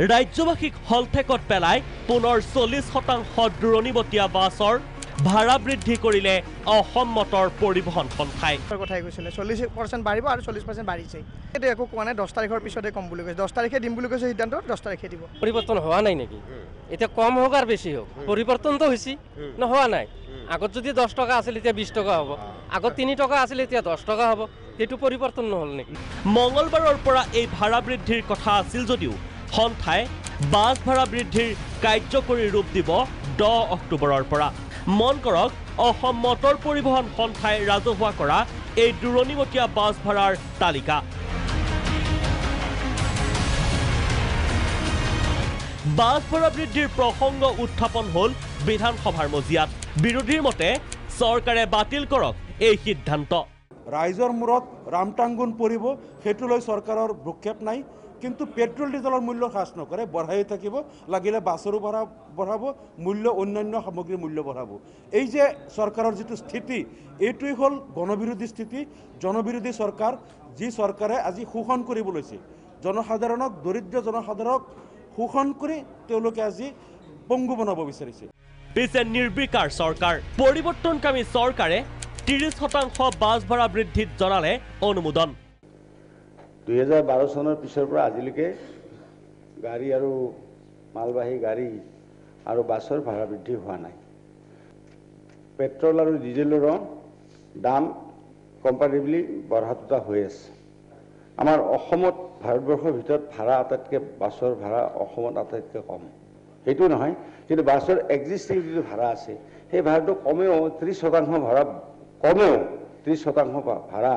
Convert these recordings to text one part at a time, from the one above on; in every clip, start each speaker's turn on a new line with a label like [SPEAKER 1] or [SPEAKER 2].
[SPEAKER 1] ৰাজ্যবাসীক হলঠেকত পেলাই পুনৰ 40% দূৰণিবতীয়া বাছৰ ভাড়া বৃদ্ধি কৰিলে অসম মটৰ পৰিবহণ সন্থাই।
[SPEAKER 2] কথাই কৈছিলে 40% বাঢ়িব আৰু 40% বাঢ়িছে। এইটো একো কোৱা নাই, 10 তাৰিখৰ পিছতে কম বুলি কৈছে। 10 তাৰিখে দিম বুলি কৈছে সিদ্ধান্ত, 10 তাৰিখে দিব।
[SPEAKER 3] পৰিৱৰ্তন হোৱা নাই নেকি? এতিয়া কম হোক আর বেশি হোক পরিবর্তনতো হয়েছি না হওয়া নাই। আগত যদি 10 টাকা আছিল এতিয়া 20 টাকা হব, আগত 3 টাকা আছিল এতিয়া 10 টাকা হব, এইটো পরিবর্তন নহল নেকি?
[SPEAKER 1] মঙ্গলবাৰৰ পৰা এই ভাড়া বৃদ্ধিৰ কথা আছিল যদিও সন্থাই বাছ ভাড়া বৃদ্ধিৰ কাৰ্যকৰী ৰূপ দিব 10 অক্টোবৰৰ পৰা। মন কৰক, অসম মটৰ পৰিবহণ সন্থাই ৰাজহুৱা কৰা এই দূৰণিবতীয়া বাছ ভাড়াৰ তালিকা। বাছ ভাড়া বৃদ্ধিৰ প্ৰসংগ উত্থাপন হ'ল বিধানসভাৰ মজিয়াত। বিৰোধীৰ মতে চৰকাৰে বাতিল কৰক এই সিদ্ধান্ত।
[SPEAKER 4] ৰাইজৰ মূৰত ৰামটাংগুন পৰিব সেইটোলৈ চৰকাৰৰ ভ্ৰক্ষেপ নাই, কিন্তু পেট্ৰল ডিজেলৰ মূল্য হ্ৰাস নকৰে, বঢ়াই থাকিব। লাগিলে বাছৰো ভাড়া বঢ়াব, মূল্য অন্যান্য সামগ্ৰীৰ মূল্য বঢ়াব। এই যে চৰকাৰৰ যিটো স্থিতি, এইটোৱেই হ'ল গণবিৰোধী স্থিতি, জনবিৰোধী চৰকাৰ। যি চৰকাৰে আজি শোষণ কৰিব লৈছে জনসাধাৰণক, দৰিদ্ৰ জনসাধাৰণক শোষণ কৰি তেওঁলোকে আজি পংগু বনাব বিচাৰিছে।
[SPEAKER 1] পিছে নিৰ্বিকাৰ চৰকাৰ। পৰিৱৰ্তনকামী চৰকাৰে 30% বাছ ভাড়া বৃদ্ধিত জনালে অনুমোদন।
[SPEAKER 5] 2012 চনৰ পিছৰ পৰা আজিলৈকে গাড়ী আৰু মালবাহী গাড়ী আৰু বাছৰ ভাড়া বৃদ্ধি হোৱা নাই। পেট্ৰল আৰু ডিজেলৰ দাম কম্পাৰেটিভলি বঢ়াটোতা হৈ আছে। আমাৰ অসমত ভাৰতবৰ্ষৰ ভিতৰত ভাড়া আটাইতকৈ বাছৰ ভাড়া অসমত আটাইতকৈ কম। সেইটো নহয়, কিন্তু বাছৰ এক্সিষ্টিং যিটো ভাড়া আছে সেই ভাড়াটো কমেও 30% ভাড়া, কমেও 30% ভাড়া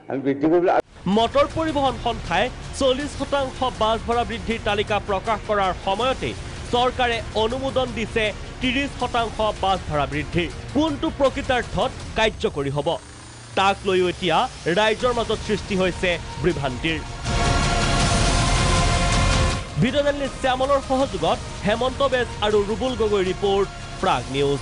[SPEAKER 5] আমি বৃদ্ধি কৰিবলৈ।
[SPEAKER 1] মটৰ পৰিবহণ সন্থাই 40% বাছ ভাড়া বৃদ্ধিৰ তালিকা প্ৰকাশ কৰাৰ সময়তে চৰকাৰে অনুমোদন দিছে 30% বাছ ভাড়া বৃদ্ধিৰ। কোনটো প্ৰকৃতাৰ্থত কাৰ্যকৰী হ'ব তাক লৈও এতিয়া ৰাইজৰ মাজত সৃষ্টি হৈছে বিভ্ৰান্তিৰ। ভিডিঅ' জাৰ্নেলিষ্ট শ্যামলৰ সহযোগত হেমন্ত বেজ আৰু ৰুবুল গগৈ ৰিপৰ্ট, প্ৰাগ নিউজ।